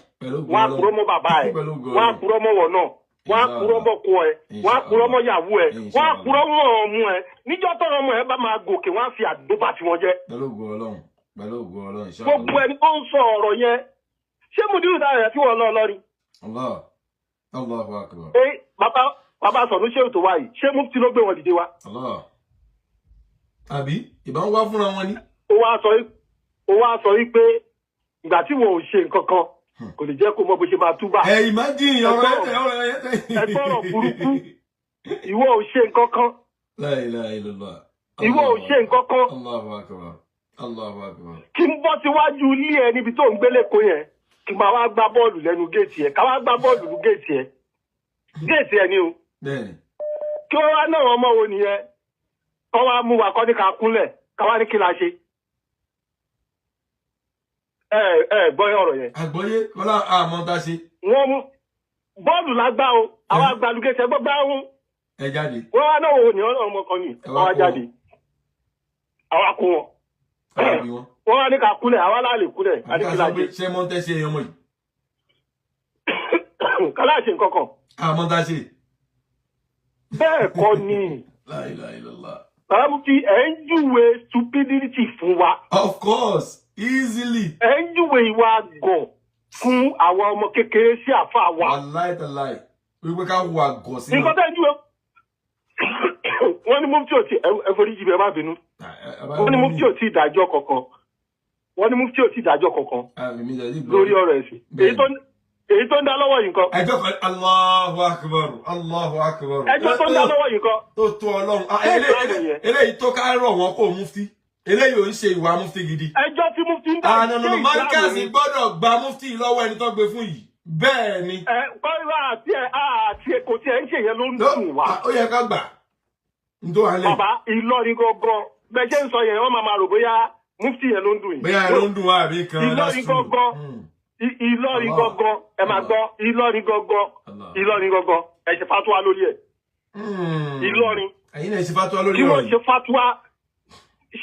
Wọ́n á purọ́ mọ́ bàbá ẹ̀. Wọ́n á purọ́ mọ́ wọ̀ náà. Wọ́n á purọ́ mọ́ kọ ẹ̀. Wọ́n á purọ́ mọ́ yàwó ẹ̀. Wọ́n á purọ́ mọ́ ọmọ ẹ̀. Níjọ́ tọ́rọ ọmọ ẹ̀ bá máa gòkè wọ́n á fi àdóbà tí wọ́n jẹ́. Gbogbo ẹni tó ń sọ ọ̀rọ̀ yẹn. Ṣé mùdírù dára tí wọ́n lọ lọ́rin? Allahu akbar. Bàbá sọ̀rọ̀ ṣé òtò wáyìí, ṣé mufti ló gbé wọn dìde wá? Àbí ìbá ń wá fúnra wọn ni. Ó wá sọ wípé ìgbà tí wọn ò ṣe nǹkan kan kò lè jẹ́ kó mọ bó ṣe máa túbà. Imagine ọ̀rọ̀ ẹ̀tọ́rọ̀ burúkú. Ìwọ ò ṣe nǹkan kan. La ilaha illallah. Ìwọ ò ṣe nǹkan kan. Allahu akbar. Allahu akbar. Kí n bọ́ síwájú ilé ẹ níbi tó ń gbélé kó yẹn. Kí máa wá gbá bọ́ọ̀lù lẹ́nu géètì ẹ̀, ká wá gbá bọ́ọ̀lù lu géètì ẹ̀. Géètì ẹ̀ ni o. Bẹ́ẹ̀ni. Kí wọ́n wá náà ọmọ wo nìyẹn? Kọ́ wá mú wa kọ́ ní ká kúnlẹ̀, ká wá ní kí la ṣe. Gbọ́yé ọ̀rọ̀ yẹn. Àgbọ́yé kọ́lá àmọ́ tá ṣe. Wọ́n mú bọ́ọ̀lù lágbá o, àwọn àgbà lu géètì ẹ̀ gbọ́ gbá wọn. Ẹ jáde. Wọ́n wá náà wo ni ọmọ kan ní, wọ́n wá jáde. Àwa kú wọn. Wọ́n wá ní ká kúnlẹ̀, àwa láàlè kúnlẹ̀, àdìkílà jẹ́. Ṣé mọ́ tẹ́ ṣe èèyàn mọ̀ yìí? kálá ṣe nǹkan kan. àmọ́ tá a ṣe. bẹ́ẹ̀ kọ́ ni. La ilaha illallah. bàbá mufti ẹ̀ ń júwe stupidity fún wa. of course easily. ẹ̀ ń júwe ìwà gọ̀ fún àwọn ọmọ kékeré sí àfa wa. wàláì tàláì wípé ká wà gọ̀ sí. nǹkan tẹ́ ń júwe wọ́n ní mufti ò tí ẹ̀fọ́ríjì bẹ́ẹ̀ má bínú. wọ́n ní mufti ò tí ìdájọ́ kankan. wọ́n ní mufti ò tí ìdájọ́ kankan lórí ọ̀rọ̀ ẹ̀sìn. èyí tó ń dá lọ́wọ́ yìí kan. ẹjọ́ kan Allahu akbar Allahu akbar. ẹjọ́ tó ń dá lọ́wọ́ yìí kan. tó tó Ọlọ́run eléyìí tó ká rọ̀ wọ́n kó mufti eléyìí ò ń ṣe ìwà mufti gidi. ẹjọ́ tí mufti ń dá ṣe ìgbà mi. Markaz gbọ́dọ̀ gba mufti lọ́wọ́ ẹni tó gbé fún yìí. bẹ́ẹ̀ ni. kọ́ńtà àti èkó tí ẹ ń ṣe yẹn ló ń dùn wá. ó yẹ ká gbà. bàbá Ìlọrin gangan bẹ́ẹ̀ ṣe ń sọ yẹn wọ́n máa rò bóyá mufti yẹn ló ń dùn yìí. bóyá ló ń dùn wá àbí kan. Ìlọrin gangan Ìlọrin gangan ẹ máa gbọ́ Ìlọrin gangan ẹ ṣe fatuwa lórí ẹ̀. Ìlọrin. ẹ̀yin náà ṣe fatuwa lórí ọ̀rọ̀ yìí. kí wọ́n ṣe fatuwa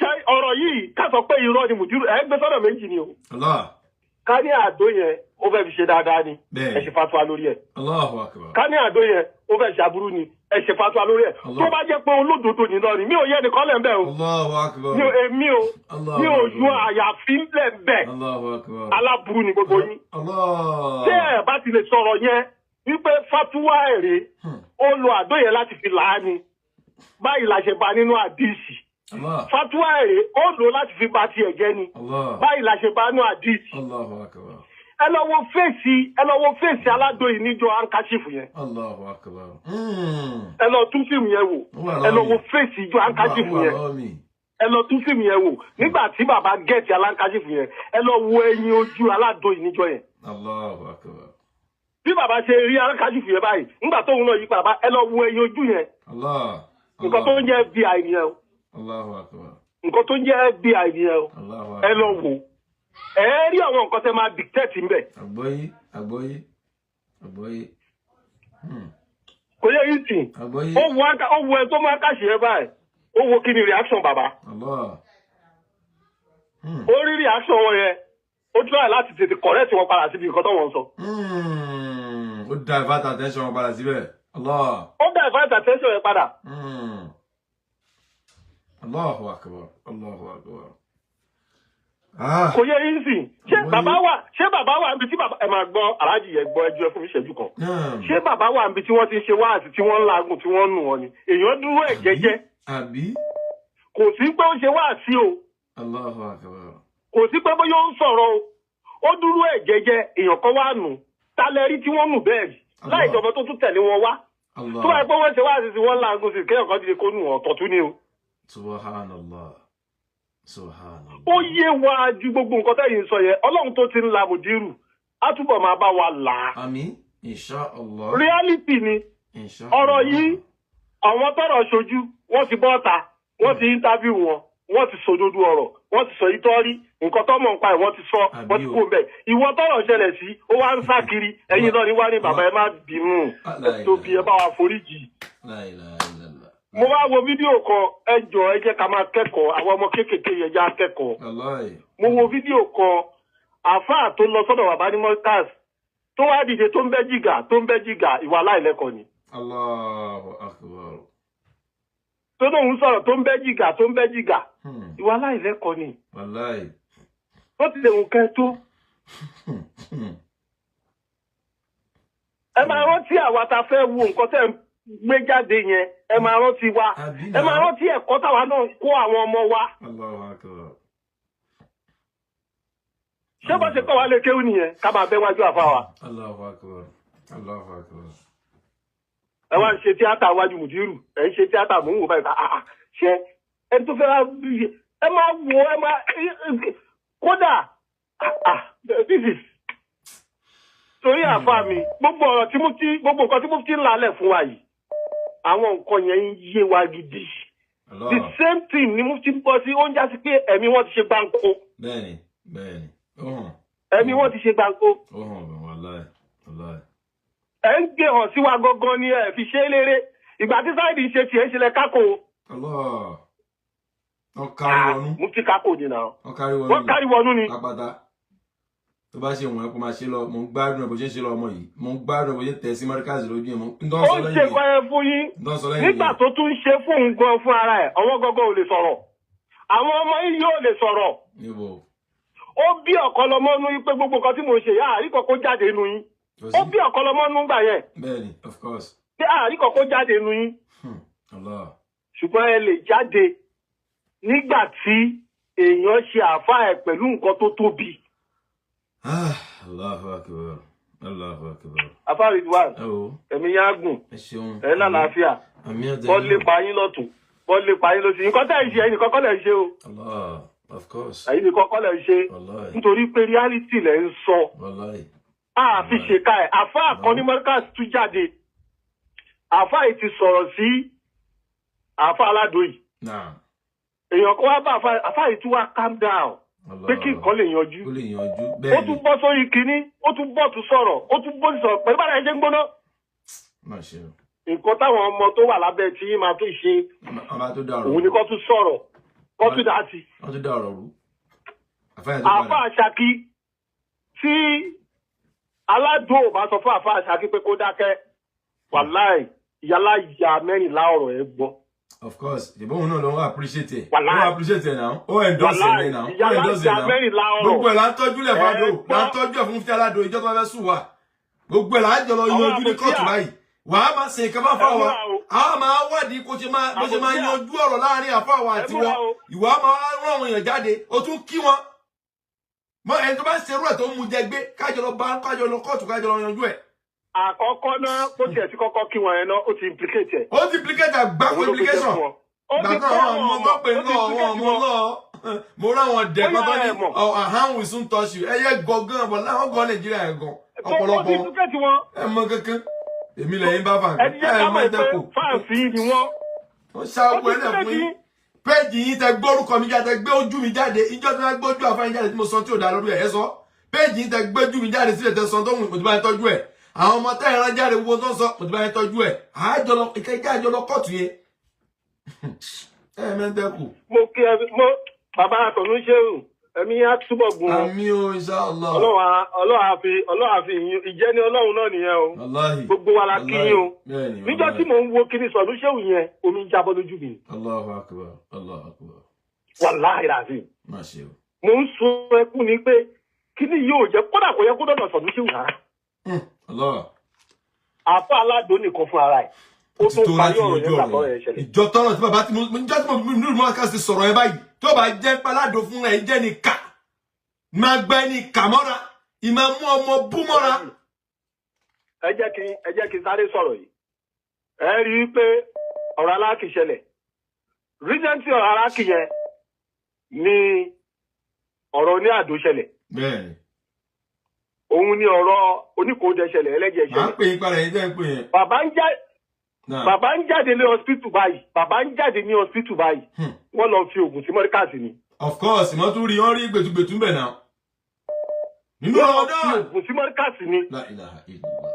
ṣe ọ̀rọ̀ yìí ká sọ pé irọ́ ni mùdírù ẹ gbé sọ́dọ̀ méjì ni o. ká ní àdó yẹn ó fẹ́ fi ṣe dáadáa ni ẹ ṣe fatuwa lórí ẹ̀. ká ní àdó yẹn ó fẹ́ ṣe aburú ni ẹ ṣe fatuwa lórí ẹ̀. tó bá jẹ́ pé olódodo ní lọ ni mi ò yẹ nìkan lẹ̀ ń bẹ̀ o. mi ò yọ àyàfi lẹ̀ ń bẹ̀. aláburú ni gbogbo yín. ṣé ẹ bá ti lè sọ̀rọ̀ yẹn wípé fatuwa èrè ó lo àdó yẹn láti fi là á ni báyìí la ṣe bá nínú àdìsí. fatuwa èrè ó lò láti fi ba tiẹ̀ jẹ́ ni báyìí la ṣe bá nínú àdìsí. ẹ lọ wo fèsì aládùn yìí níjọ ankachifu yẹn. ẹ lọ tún fíìmù yẹn wò ẹ lọ wo fèsì ìjọ ankachifu yẹn ẹ lọ tún fíìmù yẹn wò nígbà tí bàbá gẹ̀ẹ́tì alankachifu yẹn ẹ lọ wo ẹyin ojú aládùn yìí níjọ yẹn. bí bàbá ṣe rí alankachifu yẹn báyìí nígbà tóun náà yí bàbá ẹ lọ wo ẹyin ojú yẹn. nǹkan tó ń jẹ́ FBI nìyẹn o. nǹkan tó ń jẹ́ FBI nìyẹn o. ẹ lọ wò ẹ rí àwọn nǹkan tẹ́ máa dictate ńbẹ̀. àgbọ́yé. kò yẹ yìí sìn. ó wo ẹ tó máa kàṣì ẹ báyìí ó wo kí ni reaction bàbá. ó rí reaction wọn yẹn ó try láti tètè correct wọn padà síbi nǹkan tó wọ́n sọ. ó divert attention wọn padà síbẹ̀. ó divert attention yẹn padà. Allahu akbar Allahu akbar. kò yẹ yín sìn ṣé bàbá wà níbi tí bàbá ẹ máa gbọ́ aláàjì yẹn gbọ́ ẹjọ́ fún mi ṣẹ́jú kan ṣé bàbá wà níbi tí wọ́n ti ń ṣe wáàsí tí wọ́n ń làágùn tí wọ́n ń nù wọn ni èèyàn dúró ẹ̀ jẹ́jẹ́ kò sí pé ó ṣe wáàsí o kò sí pé bóyá ó ń sọ̀rọ̀ o ó dúró ẹ̀ jẹ́jẹ́ èèyàn kan wá nù tálẹ́rí tí wọ́n nù bẹ́ẹ̀ láì jọba tó tún tẹ̀lé wọn wá tó báyìí pé wọ́n ṣe wáàsí tí wọ́n ń làágùn sí kéèyàn kan ti kó nù ọ̀tọ̀ tún ni o. Subhanallah. Ó yé wa ju gbogbo nǹkan tẹ́yìn sọ yẹn Ọlọ́run tó ti ń la mùdírù á túbọ̀ máa bá wa là á. Àmín. Insha Allah. Reality ni ọ̀rọ̀ yìí àwọn tọ́rọ̀ ṣojú wọ́n ti bọ́ ta wọ́n ti interview wọn wọ́n ti sòdodo ọ̀rọ̀ wọ́n ti sọ ìtọ́rí nǹkan tó mọ̀ nípa ẹ̀ wọ́n ti sọ wọ́n ti kó bẹ̀ ìwọ tọ́rọ̀ ṣẹlẹ̀ sí ó wá ń sá kiri ẹ̀yin náà ni wá ní bàbá ẹ má bínú ẹ tóbi ẹ bá wa foríjì. Mo wá wo fídíò kan ẹ jọ̀ọ́ ẹ jẹ́ ká máa kẹ́kọ̀ọ́ àwọn ọmọ kéékèèké yẹn já kẹ́kọ̀ọ́. Mo wo fídíò kan àfáà tó lọ sọ́dọ̀ bàbá ní Markaz tó wá dìde tó ń bẹ́ jìgà ìwà aláìlẹ́kọ̀ọ́ ni. Allahu Akbar. Tó lóun sọ̀rọ̀ tó ń bẹ́ jìgà ìwà aláìlẹ́kọ̀ọ́ ni. Ó ti lè wù kẹ́ tó. Ẹ máa rántí àwa ta fẹ́ wo nǹkan tẹ́ gbé jáde yẹn ẹ máa rántí wa ẹ máa rántí ẹ̀kọ́ táwa náà kó àwọn ọmọ wa. ṣé bá ṣe kọ́ wa lè kéwù nìyẹn ká máa bẹ́ wájú àfa wa. ẹ wá ń ṣe tíátà wájú mùdírù ẹ ń ṣe tíátà mò ń wò báyìí ṣé ẹni tó fẹ́ ẹ máa wò ẹ máa kódà this is torí àfa mi gbogbo nǹkan tí mo ti ń lálẹ̀ fún wa yìí àwọn nǹkan yẹn ń yé wa gidi the same thing ni mo ti ń bọ́ sí ó ń já sí pé ẹ̀mí wọn ti ṣe gbáǹkó. bẹ́ẹ̀ni ẹ̀mí wọn ti ṣe gbáǹkó. ẹ ń gbé hàn sí wa gangan ni ẹ fi ṣe é léré ìgbà tí sáìdì ṣe tiẹ̀ ń ṣẹlẹ̀ kákò. wọ́n kárí wọnú. mo ti kákò ni náà. wọ́n kárí wọnú ni. tó bá ṣe wọn kó máa ṣe lọ mo ń gbádùn ẹ bó ṣe ń ṣe lọ ọmọ yìí mo ń gbádùn ẹ bó ṣe ń tẹ̀ sí Markaz lójú ẹ mo ń dán ó sọ ń lẹ́yìn ṣe kọ́ ẹ fún yín nígbà tó tún ṣe fún un gan fún ara ẹ̀ ọwọ́ gọ́gọ́ ò lè sọ̀rọ̀ àwọn ọmọ yìí yóò lè sọ̀rọ̀ ó bí ọ̀kọ́lọmọ́ nú pé gbogbo nǹkan tí mo ṣe yá àríkọ̀ kó jáde nú yín ó bí ọ̀kọ́lọmọ́ nú gbà yẹn bẹ́ẹ̀ni of course pé àríkọ̀ kó jáde nú yín ṣùgbọ́n ẹ lè jáde nígbà tí èèyàn ṣe àáfàá ẹ̀ pẹ̀lú nǹkan tó tóbi. Allahu akbar. Allahu akbar. Àfáà Ridwan ẹ̀mí yá gùn ẹ̀ lálàáfíà wọ́n lè pa yín lọ́tún wọ́n lè pa yín lọ́sí nǹkan tẹ́ ẹ̀ ṣe ẹ̀yìn kọ́kọ́ lẹ̀ ṣe o. Allah of course. ẹ̀yìn ni kọ́kọ́ lẹ̀ ṣe nítorí pé reality lẹ̀ ń sọ àfi ṣèkà ẹ̀ àfáà kan ní Markaz tún jáde àfáà yìí ti sọ̀rọ̀ sí àfáà aládùn yìí èèyàn kan wá bá àfáà yìí tún wá calm down pé kí nǹkan lè yanjú ó tún bọ́ sórí kínní ó tún bọ́ tún sọ̀rọ̀ ó tún bọ́ sọ̀rọ̀ pẹ̀lú bàtà ẹ̀jẹ̀ ń gbóná. nǹkan táwọn ọmọ tó wà lábẹ́ tí máa tún ṣe òun ni kó tún sọ̀rọ̀ kó tún dá sí. àfáà Ṣakí tí aládùn ò bá sọ fún àfáà Ṣakí pé kó dákẹ́ wàláì yálà ìyá mẹ́rìnlá ọ̀rọ̀ ẹ̀ gbọ́. Of course, the boy no don't appreciate it. Don't appreciate it now. Oh, endorse it now. Oh, endorse it now. Gbogbo ẹ̀ la ń tọ́jú lẹ̀ fàdó. La ń tọ́jú ẹ̀ fún Mufti Aládò ìjọ tó fẹ́ sùn wa. Gbogbo ẹ̀ la ń jọlọ yanjú ní kóòtù báyìí. Wà á máa ṣe nǹkan bá fà wá. A máa wádìí kó ṣe máa yanjú ọ̀rọ̀ láàrin àfàwà àti wọn. Ìwà máa rán àwọn èèyàn jáde. O tún kí wọn. Mọ ẹni tó bá ń ṣerú ẹ̀ tó ń mu jẹ gbé kájọ lọ kóòtù kájọ lọ yanjú ẹ̀. Àkọ́kọ́ náà ó tiẹ̀ ti kọ́kọ́ kí wọn yẹn náà ó ti implicate ẹ̀. Ó ti implicate àgbákò implication. Gbàgbọ́ àwọn ọmọ tó pè ń lọ àwọn ọmọ lọ. Mo ráwọn dẹ̀ pátá ní àhán will soon touch you. Ẹyẹ gọ̀gán bọ̀ láwọn gan Nàìjíríà ẹ̀ gan. Ọ̀pọ̀lọpọ̀ ẹ mọ kankan. Èmi lẹ́yìn bá fà ń kẹ́ ẹ mọ ẹ̀dẹ́kù. Fáàsì ni wọ́n. Wọ́n ṣá ogun ẹlẹ́ fún yín. Péèjì yín tẹ gbé orúkọ mi jáde gbé ojú mi jáde. Ìjọ tí wọ́n gbé ojú àfáyín jáde tí mo sọ tí ò dá lórí ẹ̀ sọ. Péèjì yín tẹ gbé ojú mi jáde sílẹ̀ tẹ sọ tó ń mo ti bá ń tọ́jú ẹ̀. Àwọn ọmọ tẹ́ ẹran jáde gbogbo tó ń sọ mo ti bá ń tọ́jú ẹ̀. Ìkẹ́kẹ́ àjọlọ kọ́ọ̀tù yẹn. Mẹ́tẹ́kù. Mo kí ẹ bàbá àtọ̀nú ṣéhùn ẹ̀mí á túbọ̀ gùn. Àmín o inshallah. Ọlọ́run àfi ìjẹ́ ní Ọlọ́run náà nìyẹn o. Gbogbo wa la kí yín o. Níjọ́ tí mò ń wo kíní sọ̀nù ṣéhùn yẹn omi ń jábọ́ lójú mi. Allahu akbar. Allahu akbar. Wallahi razim. Má ṣe o. Mo ń sun ẹkún ni pé kíní yóò jẹ́ kódà kò yẹ kó dọ̀dọ̀ sọ̀nù ṣéhùn rárá. Àfọ Aládò nìkan fún ara ẹ̀. Ó tún parí ọ̀rọ̀ yẹn gbàgbọ́ ẹ̀ ṣẹlẹ̀. Ìjọ tọ́nà tí bàbá tí mo nínú Markaz ti sọ̀rọ̀ ẹ báyìí tó bá jẹ́ Aládò fún ẹ jẹ́ ní kà máa gbẹ́ ní kà mọ́ra ìmọ̀ mú ọmọ bú mọ́ra. Ẹ jẹ́ kí n sáré sọ̀rọ̀ yìí. Ẹ rí i pé ọ̀rọ̀ Aláàkì ṣẹlẹ̀. Ríjẹ́ntì ọ̀rọ̀ Aláàkì yẹn ni ọ̀rọ̀ ní Àdó ṣẹlẹ̀. Bẹ́ẹ̀ni. Òun ni ọ̀rọ̀ Oníkòódẹ ṣẹlẹ̀ ẹlẹ́jẹ̀ ṣẹlẹ̀. Máa ń pè yín padà yín tẹ́ ń pè yẹn. Bàbá ń jáde ní hospital báyìí. Bàbá ń jáde ní hospital báyìí. Wọ́n lọ fi oògùn sí Markaz ni. Of course, wọ́n tún rí wọ́n rí gbẹ̀tùgbẹ̀tù ń bẹ̀ náà. Nínú ọ̀dọ́. Wọ́n fi oògùn sí Markaz ni. La ilaha illallah.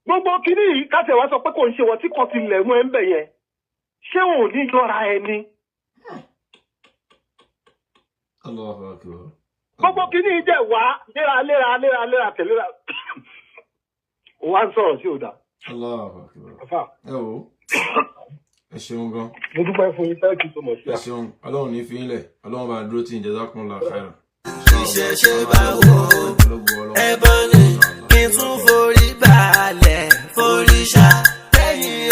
Gbogbo kìíní yìí kásẹ̀ wá sọ pé kò ń ṣe wọ́n tí kan ti lẹ̀ mú ẹ ń bẹ̀ yẹn. Ṣé ò ní yọra ẹni? Allahu akbar. Gbogbo kìíní yìí jẹ́ wá léra tẹ̀léra. Wọ́n á sọ̀rọ̀ sí òdà. Allahu akbar. Ẹ wo. Ẹ ṣeun gan. Mo dúpẹ́ fún yín, thank you so much. Ẹ ṣeun. Ọlọ́run ní fi ń lẹ̀. Ọlọ́run bá dúró tí jazakumullahu khairan. Ìṣẹ̀ṣe bá wò ẹbọ ni kí n tún forí balẹ̀ forí ṣá lẹ́yìn